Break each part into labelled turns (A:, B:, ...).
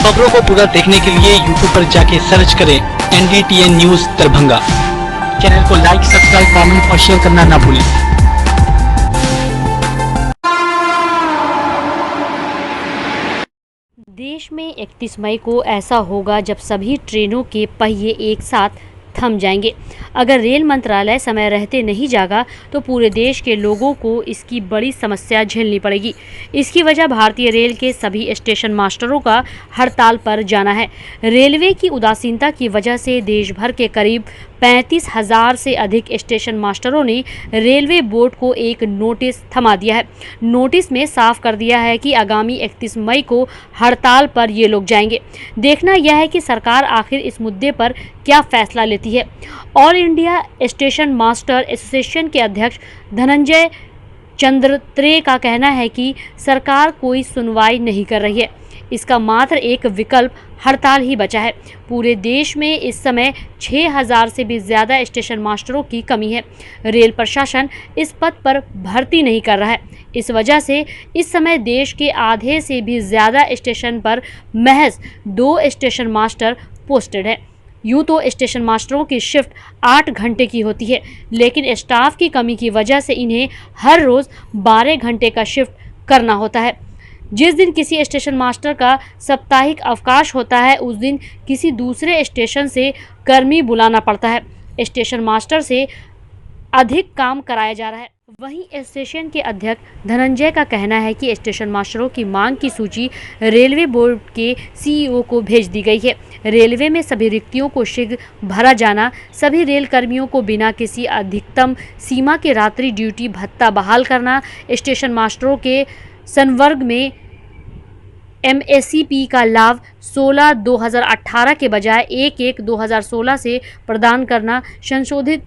A: खबरों को पूरा देखने के लिए YouTube पर जाके सर्च करें NDTN न्यूज दरभंगा। चैनल को लाइक, सब्सक्राइब, कमेंट और शेयर करना ना भूलें।
B: देश में 31 मई को ऐसा होगा जब सभी ट्रेनों के पहिए एक साथ थम जाएंगे। अगर रेल मंत्रालय समय रहते नहीं जागा तो पूरे देश के लोगों को इसकी बड़ी समस्या झेलनी पड़ेगी। इसकी वजह भारतीय रेल के सभी स्टेशन मास्टरों का हड़ताल पर जाना है। रेलवे की उदासीनता की वजह से देश भर के करीब 35,000 से अधिक स्टेशन मास्टरों ने रेलवे बोर्ड को एक नोटिस थमा दिया है। नोटिस में साफ कर दिया है कि आगामी 31 मई को हड़ताल पर ये लोग जाएंगे। देखना यह है कि सरकार आखिर इस मुद्दे पर क्या फैसला लेती है। All India station master association के अध्यक्ष धनंजय चंद्रत्रे का कहना है कि सरकार कोई सुनवाई नहीं कर रही है। इसका मात्र एक विकल्प हड़ताल ही बचा है। पूरे देश में इस समय 6,000 से भी ज़्यादा स्टेशन मास्टरों की कमी है। रेल प्रशासन इस पद पर भर्ती नहीं कर रहा है। इस वजह से इस समय देश के आधे से भी ज़्यादा स्टेशन पर महज 2 स्टेशन मास्टर पोस्टेड है। यूँ तो स्टेशन मास्टरों की शिफ्ट 8 घंटे की होती है, लेकिन स्टाफ की कमी की वजह से इन्हें हर रोज़ 12 घंटे का शिफ्ट करना होता है। जिस दिन किसी स्टेशन मास्टर का साप्ताहिक अवकाश होता है उस दिन किसी दूसरे स्टेशन से कर्मी बुलाना पड़ता है। स्टेशन मास्टर से अधिक काम कराया जा रहा है। वहीं एसोसिएशन के अध्यक्ष धनंजय का कहना है कि स्टेशन मास्टरों की मांग की सूची रेलवे बोर्ड के सीईओ को भेज दी गई है। रेलवे में सभी रिक्तियों को शीघ्र भरा जाना, सभी रेल कर्मियों को बिना किसी अधिकतम सीमा के रात्रि ड्यूटी भत्ता बहाल करना, स्टेशन मास्टरों के संवर्ग में MACP का लाभ 16/2018 के बजाय 1/1/2016 से प्रदान करना, संशोधित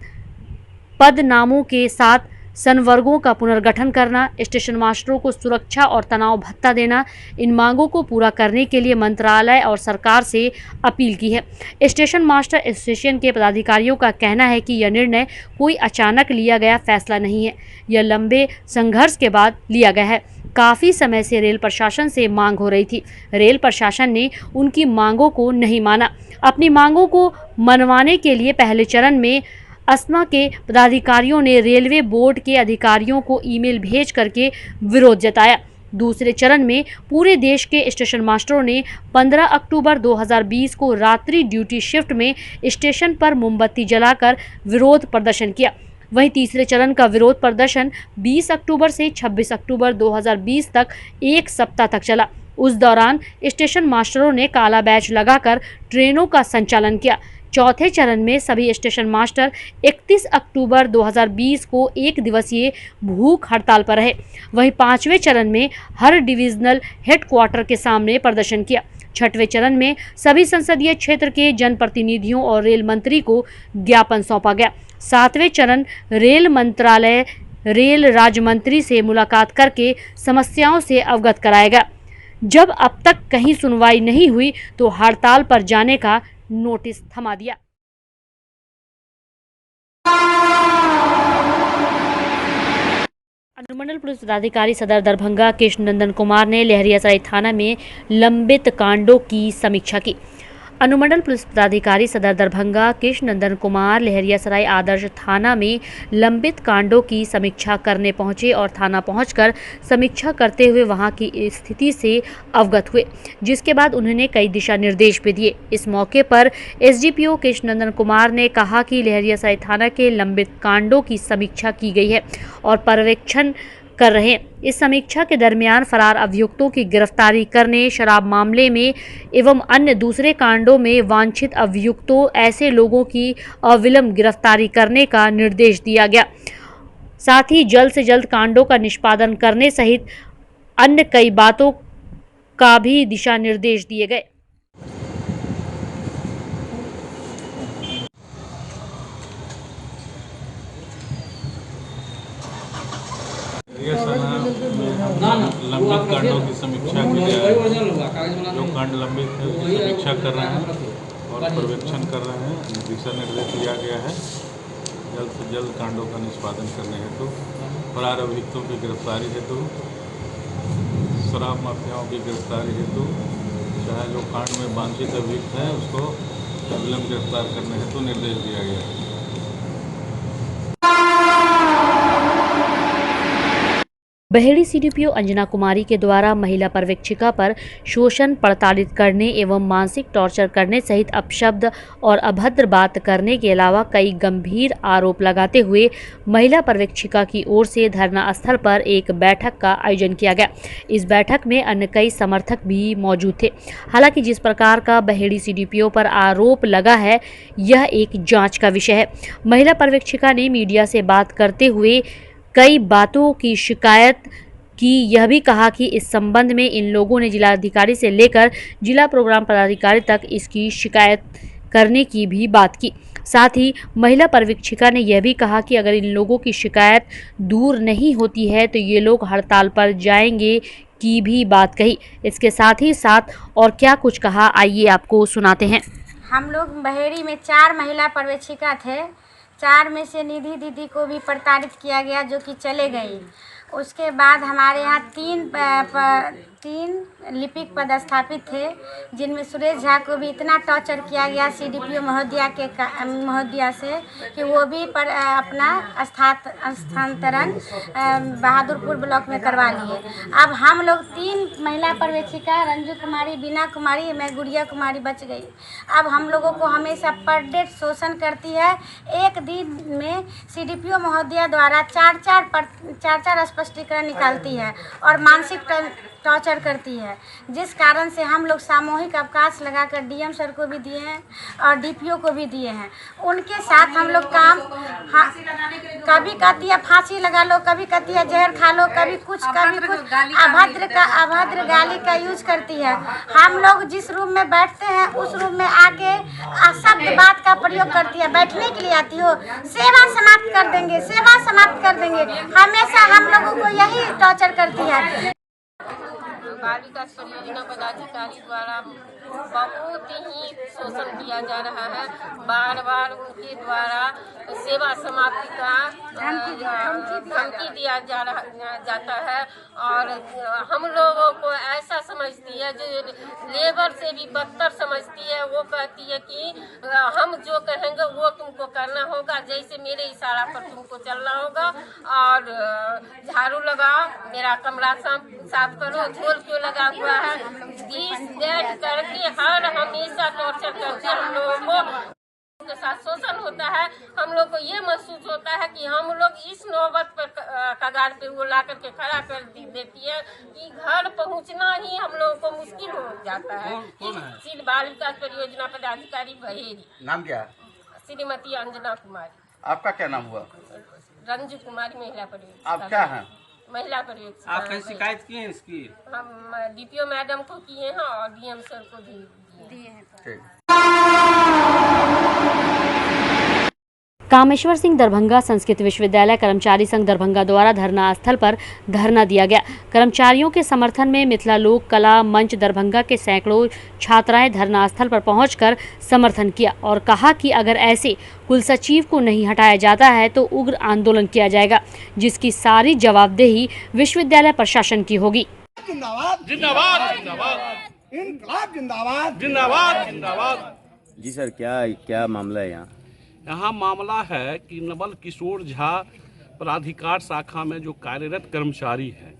B: पदनामों के साथ संवर्गों का पुनर्गठन करना, स्टेशन मास्टरों को सुरक्षा और तनाव भत्ता देना, इन मांगों को पूरा करने के लिए मंत्रालय और सरकार से अपील की है। स्टेशन मास्टर एसोसिएशन के पदाधिकारियों का कहना है कि यह निर्णय कोई अचानक लिया गया फैसला नहीं है। यह लंबे संघर्ष के बाद लिया गया है। काफ़ी समय से रेल प्रशासन से मांग हो रही थी। रेल प्रशासन ने उनकी मांगों को नहीं माना। अपनी मांगों को मनवाने के लिए पहले चरण में अस्मा के पदाधिकारियों ने रेलवे बोर्ड के अधिकारियों को ईमेल भेज करके विरोध जताया। दूसरे चरण में पूरे देश के स्टेशन मास्टरों ने 15 अक्टूबर 2020 को रात्रि ड्यूटी शिफ्ट में स्टेशन पर मोमबत्ती जलाकर विरोध प्रदर्शन किया। वहीं तीसरे चरण का विरोध प्रदर्शन 20 अक्टूबर से 26 अक्टूबर 2020 तक एक सप्ताह तक चला। उस दौरान स्टेशन मास्टरों ने काला बैच लगाकर ट्रेनों का संचालन किया। चौथे चरण में सभी स्टेशन मास्टर 31 अक्टूबर 2020 को एक दिवसीय भूख हड़ताल पर रहे। वहीं 5वें चरण में हर डिविजनल हेडक्वार्टर के सामने प्रदर्शन किया। 6वें चरण में सभी संसदीय क्षेत्र के जनप्रतिनिधियों और रेल मंत्री को ज्ञापन सौंपा गया। 7वें चरण रेल मंत्रालय रेल राज्य मंत्री से मुलाकात करके समस्याओं से अवगत कराएगा। जब अब तक कहीं सुनवाई नहीं हुई तो हड़ताल पर जाने का नोटिस थमा दिया। अनुमंडल पुलिस पदाधिकारी सदर दरभंगा कृष्ण नंदन कुमार ने लहरियासराय थाना में लंबित कांडों की समीक्षा की। अनुमंडल पुलिस पदाधिकारी सदर दरभंगा कृष्ण नंदन कुमार लहरियासराय आदर्श थाना में लंबित कांडों की समीक्षा करने पहुंचे और थाना पहुंचकर समीक्षा करते हुए वहां की स्थिति से अवगत हुए, जिसके बाद उन्होंने कई दिशा निर्देश भी दिए। इस मौके पर SDPO कृष्ण नंदन कुमार ने कहा कि लहरियासराय थाना के लंबित कांडों की समीक्षा की गई है और पर्यवेक्षण कर रहे हैं। इस समीक्षा के दरमियान फरार अभियुक्तों की गिरफ्तारी करने, शराब मामले में एवं अन्य दूसरे कांडों में वांछित अभियुक्तों ऐसे लोगों की अविलंब गिरफ्तारी करने का निर्देश दिया गया। साथ ही जल्द से जल्द कांडों का निष्पादन करने सहित अन्य कई बातों का भी दिशा निर्देश दिए गए।
C: लंबित कांडों की समीक्षा के लिए जो कांड लंबित है उसकी समीक्षा कर रहे हैं और पर्यवेक्षण कर रहे हैं। दिशा निर्देश दिया गया है जल्द से जल्द कांडों का निष्पादन करने हेतु, फरार अभियुक्तों की गिरफ्तारी हेतु, शराब माफियाओं की गिरफ्तारी हेतु चाहे जो कांड में वांछित अभियुक्त है उसको विलम्ब गिरफ्तार करने हेतु निर्देश दिया गया है।
B: बहेड़ी सीडीपीओ अंजना कुमारी के द्वारा महिला पर्यवेक्षिका पर शोषण, प्रताड़ित करने एवं मानसिक टॉर्चर करने सहित अपशब्द और अभद्र बात करने के अलावा कई गंभीर आरोप लगाते हुए महिला पर्यवेक्षिका की ओर से धरना स्थल पर एक बैठक का आयोजन किया गया। इस बैठक में अन्य कई समर्थक भी मौजूद थे। हालांकि जिस प्रकार का बहेड़ी सीडीपीओ पर आरोप लगा है, यह एक जाँच का विषय है। महिला पर्यवेक्षिका ने मीडिया से बात करते हुए कई बातों की शिकायत की। यह भी कहा कि इस संबंध में इन लोगों ने जिलाधिकारी से लेकर जिला प्रोग्राम पदाधिकारी तक इसकी शिकायत करने की भी बात की। साथ ही महिला पर्यवेक्षिका ने यह भी कहा कि अगर इन लोगों की शिकायत दूर नहीं होती है तो ये लोग हड़ताल पर जाएंगे की भी बात कही। इसके साथ ही साथ और क्या कुछ कहा, आइए आपको सुनाते हैं।
D: हम लोग बहेड़ी में 4 महिला पर्यवेक्षिका थे। 4 में से निधि दीदी को भी प्रताड़ित किया गया, जो कि चले गई। उसके बाद हमारे यहाँ 3 लिपिक पदस्थापित थे, जिनमें सुरेश झा को भी इतना टॉर्चर किया गया सीडीपीओ महोदया से कि वो भी अपना स्थानांतरण बहादुरपुर ब्लॉक में करवा लिए। अब हम लोग 3 महिला पर्यवेक्षिका, रंजू कुमारी, बीना कुमारी, मैं गुड़िया कुमारी बच गई। अब हम लोगों को हमेशा पर डे शोषण करती है। एक दिन में सीडीपीओ महोदया द्वारा 4 स्पष्टीकरण निकालती है और मानसिक टॉर्चर करती है, जिस कारण से हम लोग सामूहिक अवकाश लगाकर डीएम सर को भी दिए हैं और डीपीओ को भी दिए हैं। उनके साथ हम लोग काम, कभी कहती है फांसी लगा लो, कभी कहती है जहर खा लो, कभी कुछ अभद्र गाली का यूज करती है। हम लोग जिस रूम में बैठते हैं उस रूम में आके शब्द बात का प्रयोग करती है। बैठने के लिए आती हो, सेवा समाप्त कर देंगे, सेवा समाप्त कर देंगे। हमेशा हम लोगों को यही टॉर्चर करती है।
E: बाल विकास परियोजना पदाधिकारी द्वारा बहुत ही शोषण किया जा रहा है। बार बार उनके द्वारा सेवा समाप्ति का धमकी दिया जाता है और हम लोगों को ऐसा समझती है, जो लेबर से भी बदतर समझती है। वो कहती है कि हम जो कहेंगे वो तुमको करना होगा, जैसे मेरे इशारा पर तुमको चलना होगा और झाड़ू लगाओ, मेरा कमरा साफ करो, झोल क्यों लगा हुआ है, करके हर हमेशा टॉर्चर करके हम लोगों को के साथ शोषण होता है। हम लोग को ये महसूस होता है कि हम लोग इस नौबत पर कगार पे वो ला करके खड़ा कर देती है कि घर पहुंचना ही हम लोगों को मुश्किल हो जाता है। बाल विकास परियोजना पदाधिकारी बहेड़ी।
F: नाम क्या?
E: श्रीमती अंजना कुमारी।
F: आपका क्या नाम हुआ?
E: रंजू कुमारी, महिला परियोजना।
F: आप क्या हैं?
E: महिला पर्यवेक्षक।
F: आप कहीं शिकायत की है इसकी?
E: हम डीपीओ मैडम को किए हैं और डीएम सर को भी दिए हैं।
F: ठीक।
B: कामेश्वर सिंह दरभंगा संस्कृत विश्वविद्यालय कर्मचारी संघ दरभंगा द्वारा धरना स्थल पर धरना दिया गया। कर्मचारियों के समर्थन में मिथिला लोक कला मंच दरभंगा के सैकड़ों छात्राएं धरना स्थल पर पहुंचकर समर्थन किया और कहा कि अगर ऐसे कुलसचिव को नहीं हटाया जाता है तो उग्र आंदोलन किया जाएगा, जिसकी सारी जवाबदेही विश्वविद्यालय प्रशासन की होगी।
G: जिंदाबाद जिंदाबाद जिंदाबाद, इनकलाब जिंदाबाद जिंदाबाद जिंदाबाद।
H: जी सर, क्या मामला है यहाँ?
G: यहाँ मामला है कि नवल किशोर झा प्राधिकार शाखा में जो कार्यरत कर्मचारी हैं,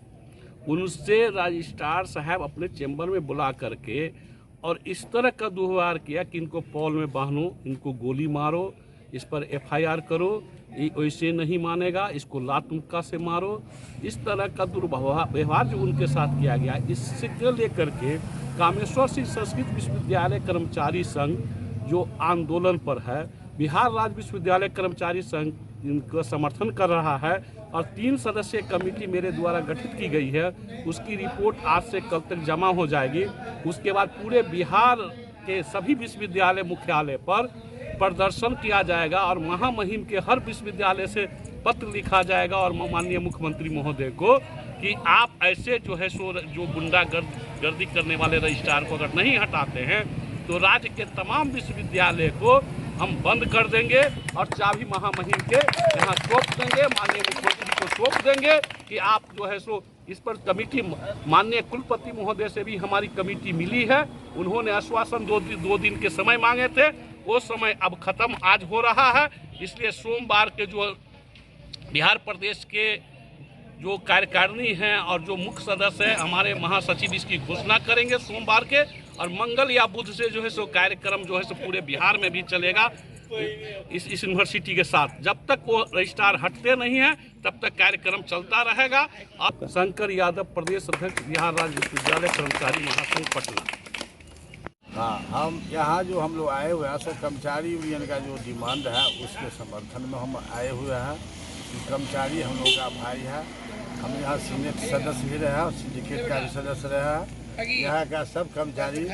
G: उनसे रजिस्ट्रार साहब अपने चैम्बर में बुला करके और इस तरह का दुर्व्यवहार किया कि इनको पॉल में बांधो, इनको गोली मारो, इस पर एफआईआर करो, ये वैसे नहीं मानेगा, इसको लात मुक्का से मारो। इस तरह का दुर्व्यवहार जो उनके साथ किया गया, इससे लेकर के कामेश्वर सिंह संस्कृत विश्वविद्यालय कर्मचारी संघ जो आंदोलन पर है, बिहार राज्य विश्वविद्यालय कर्मचारी संघ इनका समर्थन कर रहा है और 3 सदस्यीय कमेटी मेरे द्वारा गठित की गई है। उसकी रिपोर्ट आज से कल तक जमा हो जाएगी। उसके बाद पूरे बिहार के सभी विश्वविद्यालय मुख्यालय पर प्रदर्शन किया जाएगा और महामहिम के हर विश्वविद्यालय से पत्र लिखा जाएगा और माननीय मुख्यमंत्री महोदय को कि आप ऐसे जो है जो गुंडागर्दी करने वाले रजिस्ट्रार को अगर नहीं हटाते हैं तो राज्य के तमाम विश्वविद्यालय को हम बंद कर देंगे और चाबी महामहिम के यहाँ सौंप देंगे, माननीय मुख्यमंत्री को सौंप देंगे कि आप जो है इस पर कमेटी माननीय कुलपति महोदय से भी हमारी कमेटी मिली है। उन्होंने आश्वासन दो दिन के समय मांगे थे, वो समय अब खत्म आज हो रहा है। इसलिए सोमवार के जो बिहार प्रदेश के जो कार्यकारिणी हैं और जो मुख्य सदस्य हैं हमारे महासचिव इसकी घोषणा करेंगे सोमवार के, और मंगल या बुध से जो है सो कार्यक्रम जो है सो पूरे बिहार में भी चलेगा इस यूनिवर्सिटी के साथ। जब तक वो रजिस्ट्रार हटते नहीं हैं तब तक कार्यक्रम चलता रहेगा। अब शंकर यादव, प्रदेश अध्यक्ष, बिहार राज्य विश्वविद्यालय कर्मचारी महासंघ पटना।
I: हाँ, हम यहाँ जो हम लोग आए हुए हैं सब कर्मचारी यूनियन का जो डिमांड है उसके समर्थन में हम आए हुए हैं। कर्मचारी हम लोग का भाई है, हम यहाँ सीनेट सदस्य भी रहे और सिंडिकेट का भी सदस्य रहे हैं। यहाँ का सब कर्मचारी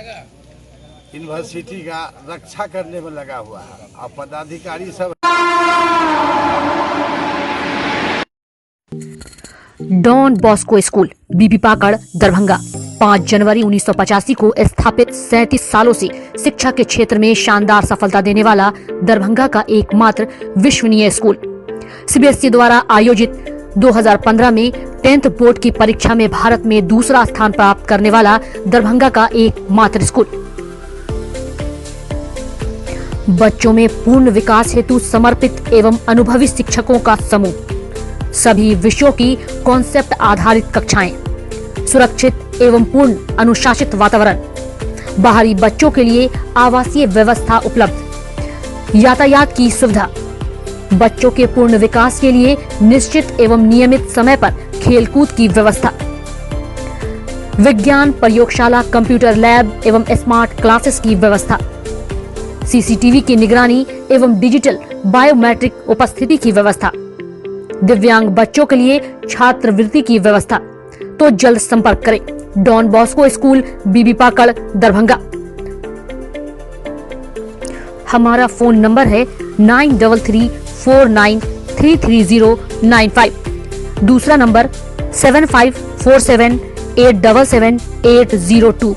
I: यूनिवर्सिटी का रक्षा करने में लगा हुआ है और पदाधिकारी सब।
B: डॉन बॉस्को स्कूल, बीबी पाकड़, दरभंगा। 5 जनवरी 1985 को स्थापित 37 सालों से शिक्षा के क्षेत्र में शानदार सफलता देने वाला दरभंगा का एकमात्र विश्वसनीय स्कूल। सीबीएसई द्वारा आयोजित 2015 में 10th बोर्ड की परीक्षा में भारत में दूसरा स्थान प्राप्त करने वाला दरभंगा का एकमात्र स्कूल। बच्चों में पूर्ण विकास हेतु समर्पित एवं अनुभवी शिक्षकों का समूह, सभी विषयों की कॉन्सेप्ट आधारित कक्षाएं, सुरक्षित एवं पूर्ण अनुशासित वातावरण, बाहरी बच्चों के लिए आवासीय व्यवस्था उपलब्ध, यातायात की सुविधा, बच्चों के पूर्ण विकास के लिए निश्चित एवं नियमित समय पर खेलकूद की व्यवस्था, विज्ञान प्रयोगशाला, कंप्यूटर लैब एवं स्मार्ट क्लासेस की व्यवस्था, सीसीटीवी की निगरानी एवं डिजिटल बायोमेट्रिक उपस्थिति की व्यवस्था, दिव्यांग बच्चों के लिए छात्रवृत्ति की व्यवस्था। तो जल्द संपर्क करें। डॉन बॉस्को स्कूल, बीबी पाकड़, दरभंगा। हमारा फोन नंबर है 9334933095। दूसरा नंबर 7547877802।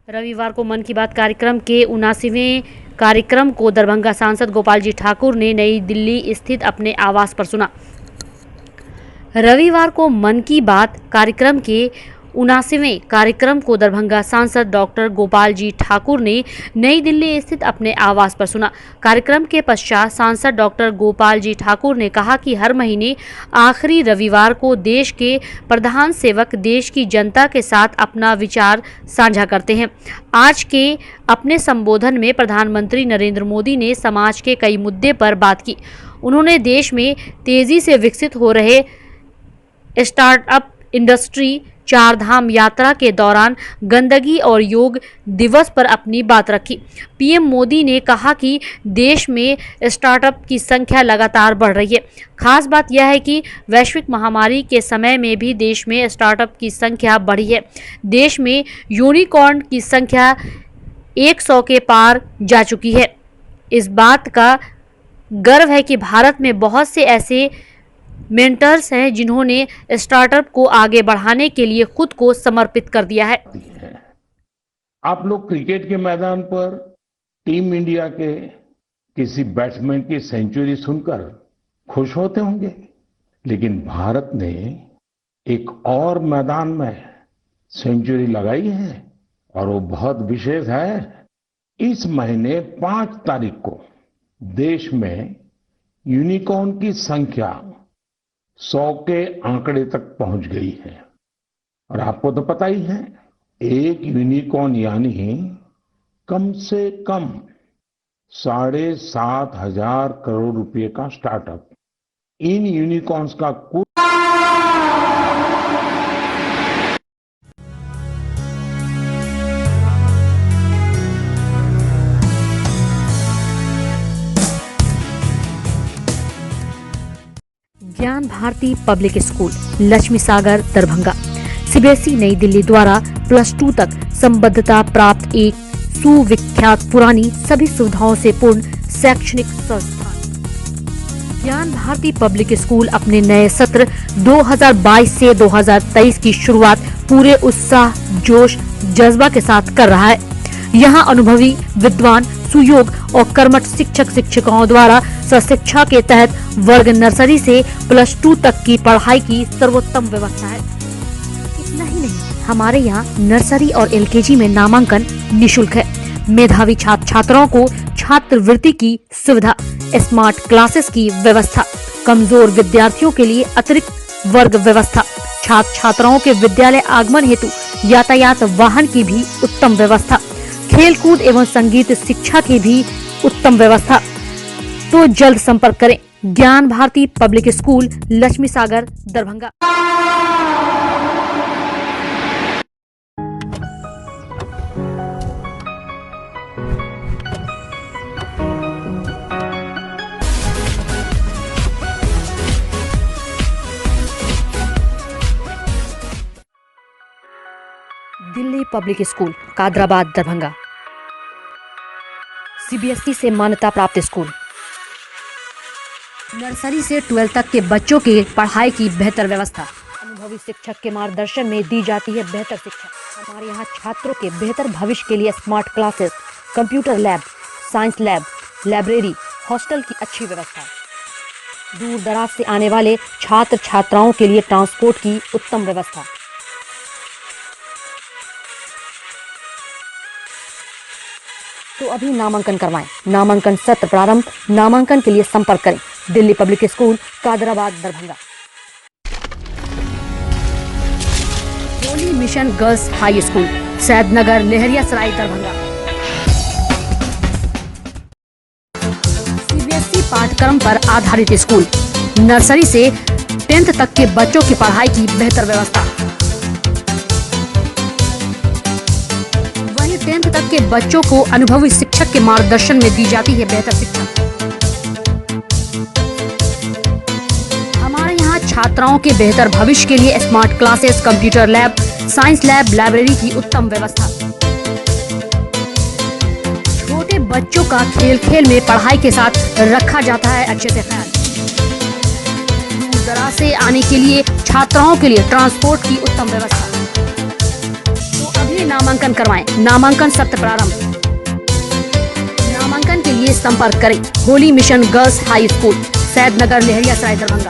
B: रविवार को मन की बात कार्यक्रम के 79वें कार्यक्रम को दरभंगा सांसद गोपाल जी ठाकुर ने नई दिल्ली स्थित अपने आवास पर सुना। रविवार को मन की बात कार्यक्रम के 79वें कार्यक्रम को दरभंगा सांसद डॉक्टर गोपाल जी ठाकुर ने नई दिल्ली स्थित अपने आवास पर सुना। कार्यक्रम के पश्चात सांसद डॉक्टर गोपाल जी ठाकुर ने कहा कि हर महीने आखिरी रविवार को देश के प्रधान सेवक देश की जनता के साथ अपना विचार साझा करते हैं। आज के अपने संबोधन में प्रधानमंत्री नरेंद्र मोदी ने समाज के कई मुद्दे पर बात की। उन्होंने देश में तेजी से विकसित हो रहे स्टार्टअप इंडस्ट्री, 4 धाम यात्रा के दौरान गंदगी और योग दिवस पर अपनी बात रखी। पीएम मोदी ने कहा कि देश में स्टार्टअप की संख्या लगातार बढ़ रही है। खास बात यह है कि वैश्विक महामारी के समय में भी देश में स्टार्टअप की संख्या बढ़ी है। देश में यूनिकॉर्न की संख्या 100 के पार जा चुकी है। इस बात का गर्व है कि भारत में बहुत से ऐसे मेंटर्स हैं जिन्होंने स्टार्टअप को आगे बढ़ाने के लिए खुद को समर्पित कर दिया है।
J: आप लोग क्रिकेट के मैदान पर टीम इंडिया के किसी बैट्समैन की सेंचुरी सुनकर खुश होते होंगे, लेकिन भारत ने एक और मैदान में सेंचुरी लगाई है और वो बहुत विशेष है। इस महीने 5 तारीख को देश में यूनिकॉर्न की संख्या 100 के आंकड़े तक पहुंच गई है। और आपको तो पता ही है, एक यूनिकॉर्न यानी कम से कम 7,500 करोड़ रुपए का स्टार्टअप। इन यूनिकॉर्न्स का कुल
B: ज्ञान Bharti public school, Laxmi Sagar, Darbhanga. CBSE नई दिल्ली द्वारा +2 तक संबद्धता प्राप्त एक सुविख्यात पुरानी सभी सुविधाओं से पूर्ण शैक्षणिक संस्थान। ज्ञान भारती पब्लिक स्कूल अपने नए सत्र 2022 से 2023 की शुरुआत पूरे उत्साह, जोश, जज्बा के साथ कर रहा है। यहाँ अनुभवी, विद्वान, सुयोग और कर्मठ शिक्षक शिक्षिकाओं द्वारा सशिक्षा के तहत वर्ग नर्सरी से +2 तक की पढ़ाई की सर्वोत्तम व्यवस्था है। इतना ही नहीं, हमारे यहाँ नर्सरी और LKG में नामांकन निःशुल्क है। मेधावी छात्र छात्राओं को छात्रवृत्ति की सुविधा, स्मार्ट क्लासेस की व्यवस्था, कमजोर विद्यार्थियों के लिए अतिरिक्त वर्ग व्यवस्था, छात्र छात्राओं के विद्यालय आगमन हेतु यातायात वाहन की भी उत्तम व्यवस्था, खेलकूद एवं संगीत शिक्षा की भी उत्तम व्यवस्था। तो जल्द संपर्क करें Gyan Bharti public school, Laxmi Sagar, Darbhanga. Delhi public school, Kadrabad, Darbhanga. CBSE से मान्यता प्राप्त स्कूल। नर्सरी से 12 तक के बच्चों के पढ़ाई की बेहतर व्यवस्था। अनुभवी शिक्षक के मार्गदर्शन में दी जाती है बेहतर शिक्षा। हमारे यहाँ छात्रों के बेहतर भविष्य के लिए smart classes, computer lab, science lab, library, hostel की अच्छी व्यवस्था। दूर दराज से आने वाले छात्र छात्राओं के लिए ट्रांसपोर्ट की उत्तम व्यवस्था। तो अभी नामांकन करवाएं। नामांकन सत्र प्रारंभ। नामांकन के लिए संपर्क करें Delhi public school, Kadrabad, Darbhanga. Holy Mission Girls High School, Saidnagar, Laheriasarai, Darbhanga. CBSE पाठ्यक्रम पर आधारित स्कूल। नर्सरी से 10th तक के बच्चों की पढ़ाई की बेहतर व्यवस्था। 10th तक के बच्चों को अनुभवी शिक्षक के मार्गदर्शन में दी जाती है बेहतर शिक्षा। हमारे यहाँ छात्राओं के बेहतर भविष्य के लिए smart classes, computer lab, science lab, library की उत्तम व्यवस्था। छोटे बच्चों का खेल खेल में पढ़ाई के साथ रखा जाता है अच्छे से ख्याल। दूर दराज से आने के लिए छात्राओं के लिए ट्रांसपोर्ट की उत्तम व्यवस्था। नामांकन करवाएं। नामांकन सत्र प्रारंभ। नामांकन के लिए संपर्क करें Holi Mission Girls High School, Saidnagar, Laheriasarai, Darbhanga.